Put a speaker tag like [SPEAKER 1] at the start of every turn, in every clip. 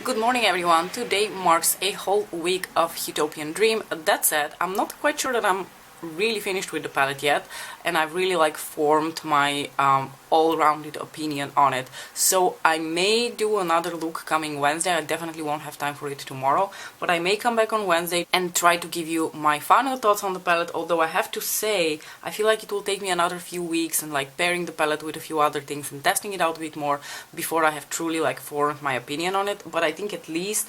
[SPEAKER 1] Good morning everyone, today marks a whole week of Huetopian Dream. That said, I'm not quite sure that I'm really finished with the palette yet, and I've really formed my all-rounded opinion on it. So I may do another look coming Wednesday. I definitely won't have time for it tomorrow, but I may come back on Wednesday and try to give you my final thoughts on the palette, although I have to say I feel like it will take me another few weeks and pairing the palette with a few other things and testing it out a bit more before I have truly formed my opinion on it. But I think at least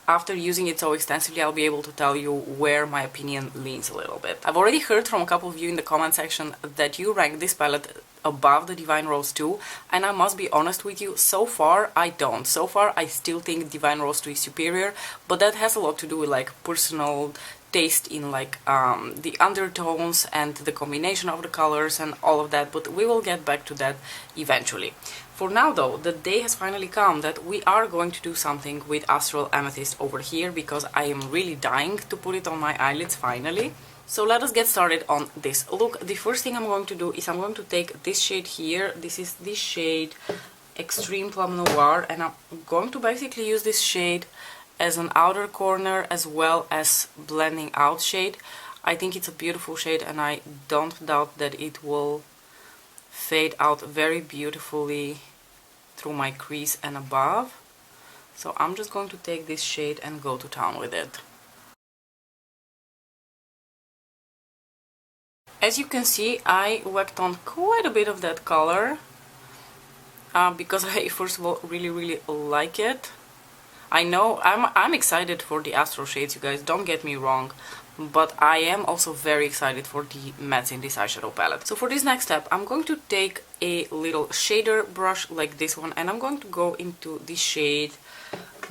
[SPEAKER 1] after using it so extensively, I'll be able to tell you where my opinion leans a little bit. I've already heard from a couple of you in the comment section that you rank this palette above the Divine Rose 2, and I must be honest with you, so far I don't. So far I still think Divine Rose 2 is superior, but that has a lot to do with personal taste in the undertones and the combination of the colors and all of that, but we will get back to that eventually. For now though, the day has finally come that we are going to do something with Astral Amethyst over here, because I am really dying to put it on my eyelids finally. So let us get started on this look. The first thing I'm going to do is I'm going to take this shade here. This is the shade Extreme Plum Noir, and I'm going to basically use this shade as an outer corner as well as blending out shade. I think it's a beautiful shade, and I don't doubt that it will fade out very beautifully through my crease and above. So I'm just going to take this shade and go to town with it. As you can see, I whacked on quite a bit of that color because I first of all really like it. I know I'm excited for the Astral shades, you guys, don't get me wrong, but I am also very excited for the mattes in this eyeshadow palette. So for this next step, I'm going to take a little shader brush like this one, and I'm going to go into the shade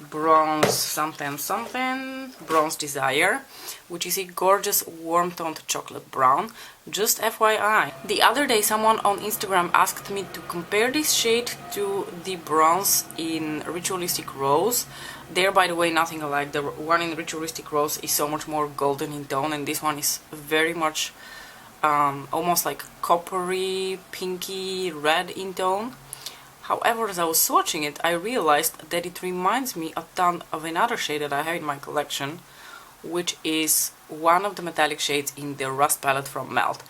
[SPEAKER 1] Bronze something, Bronze Desire, which is a gorgeous warm toned chocolate brown. Just FYI, the other day someone on Instagram asked me to compare this shade to the bronze in Ritualistic Rose. They're, by the way, nothing alike. The one in Ritualistic Rose is so much more golden in tone, and this one is very much almost like coppery, pinky red in tone. However, as I was swatching it, I realized that it reminds me a ton of another shade that I have in my collection, which is one of the metallic shades in the Rust palette from Melt.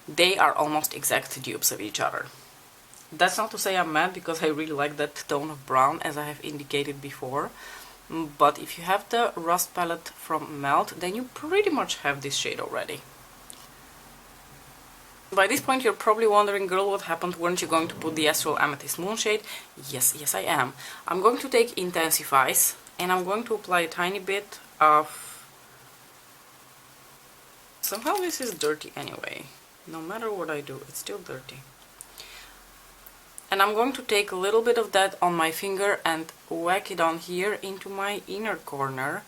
[SPEAKER 1] They are almost exact dupes of each other. That's not to say I'm mad, because I really like that tone of brown, as I have indicated before. But if you have the Rust palette from Melt, then you pretty much have this shade already. By this point you're probably wondering, girl, what happened? Weren't you going to put the Astral Amethyst Moon shade? Yes I am. I'm going to take Intensifies, and I'm going to apply a tiny bit of... Somehow this is dirty anyway. No matter what I do, it's still dirty. And I'm going to take a little bit of that on my finger and whack it on here into my inner corner.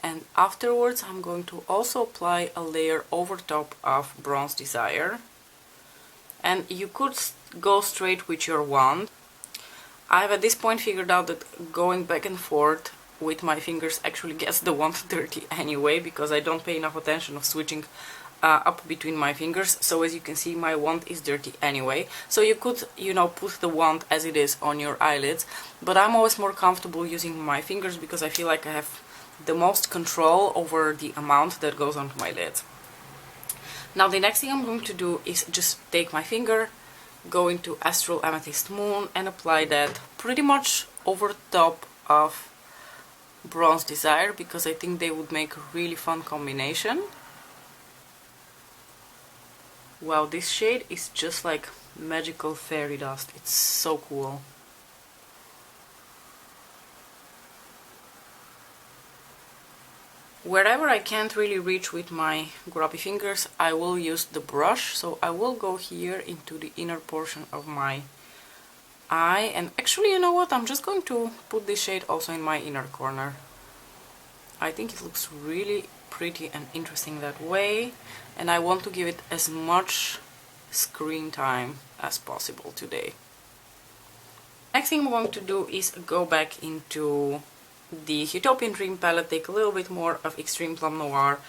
[SPEAKER 1] And afterwards I'm going to also apply a layer over top of Bronze Desire. And you could go straight with your wand. I've at this point figured out that going back and forth with my fingers actually gets the wand dirty anyway, because I don't pay enough attention of switching up between my fingers. So as you can see, my wand is dirty anyway. So you could, put the wand as it is on your eyelids, but I'm always more comfortable using my fingers because I feel like I have the most control over the amount that goes onto my lids. Now the next thing I'm going to do is just take my finger, go into Astral Amethyst Moon, and apply that pretty much over top of Bronze Desire, because I think they would make a really fun combination. Wow, this shade is just like magical fairy dust. It's so cool. Wherever I can't really reach with my grubby fingers, I will use the brush. So I will go here into the inner portion of my eye, and actually, you know what, I'm just going to put this shade also in my inner corner. I think it looks really pretty and interesting that way, and I want to give it as much screen time as possible today. Next thing I'm going to do is go back into the Huetopian Dream palette, take a little bit more of Extreme Plum Noir,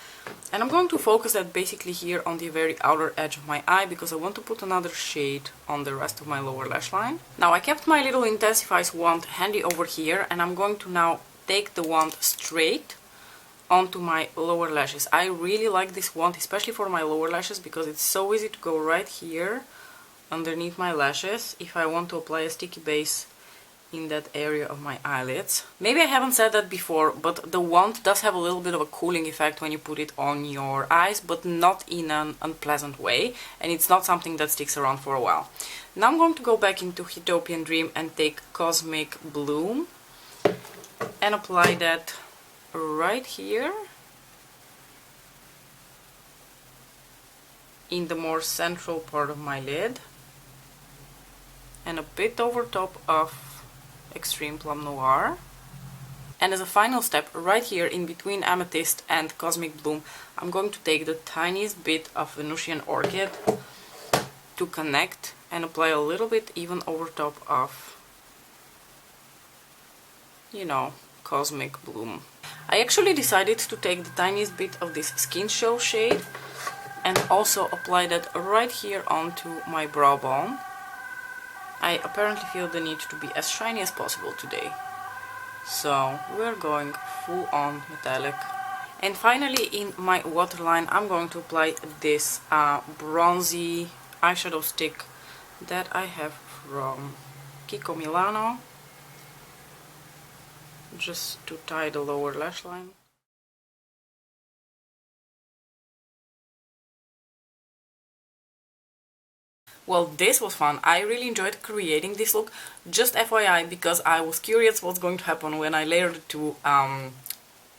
[SPEAKER 1] and I'm going to focus that basically here on the very outer edge of my eye, because I want to put another shade on the rest of my lower lash line. Now I kept my little Intensifies wand handy over here, and I'm going to now take the wand straight onto my lower lashes. I really like this wand, especially for my lower lashes, because it's so easy to go right here underneath my lashes if I want to apply a sticky base in that area of my eyelids. Maybe I haven't said that before, but the wand does have a little bit of a cooling effect when you put it on your eyes, but not in an unpleasant way, and it's not something that sticks around for a while. Now I'm going to go back into Huetopian Dream and take Cosmic Bloom and apply that right here in the more central part of my lid and a bit over top of Extreme Plum Noir. And as a final step, right here in between Amethyst and Cosmic Bloom, I'm going to take the tiniest bit of Venusian Orchid to connect and apply a little bit even over top of, you know, Cosmic Bloom. I actually decided to take the tiniest bit of this Skin Show shade and also apply that right here onto my brow bone. I apparently feel the need to be as shiny as possible today, so we're going full on metallic. And finally, in my waterline, I'm going to apply this bronzy eyeshadow stick that I have from Kiko Milano, just to tie the lower lash line. Well, this was fun. I really enjoyed creating this look. Just FYI, because I was curious what's going to happen when I layered the two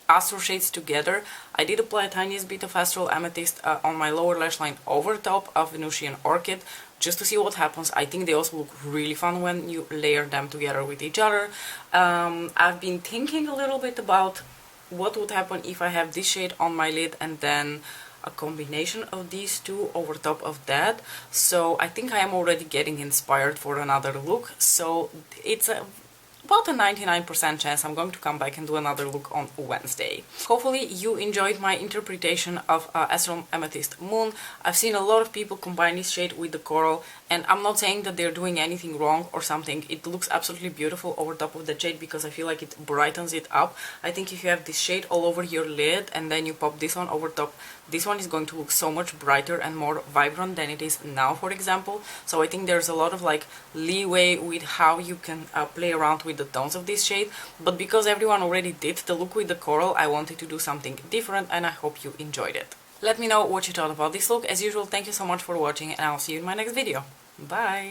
[SPEAKER 1] astral shades together. I did apply a tiniest bit of Astral Amethyst on my lower lash line over top of Venusian Orchid, just to see what happens. I think they also look really fun when you layer them together with each other. I've been thinking a little bit about what would happen if I have this shade on my lid and then a combination of these two over top of that. So I think I am already getting inspired for another look, so it's about a 99% chance I'm going to come back and do another look on Wednesday. Hopefully you enjoyed my interpretation of Astral Amethyst Moon. I've seen a lot of people combine this shade with the coral, and I'm not saying that they're doing anything wrong or something. It looks absolutely beautiful over top of the shade because I feel like it brightens it up. I think if you have this shade all over your lid and then you pop this one over top, this one is going to look so much brighter and more vibrant than it is now, for example. So I think there's a lot of like leeway with how you can play around with the tones of this shade, but because everyone already did the look with the coral, I wanted to do something different, and I hope you enjoyed it. Let me know what you thought about this look. As usual, thank you so much for watching, and I'll see you in my next video. Bye!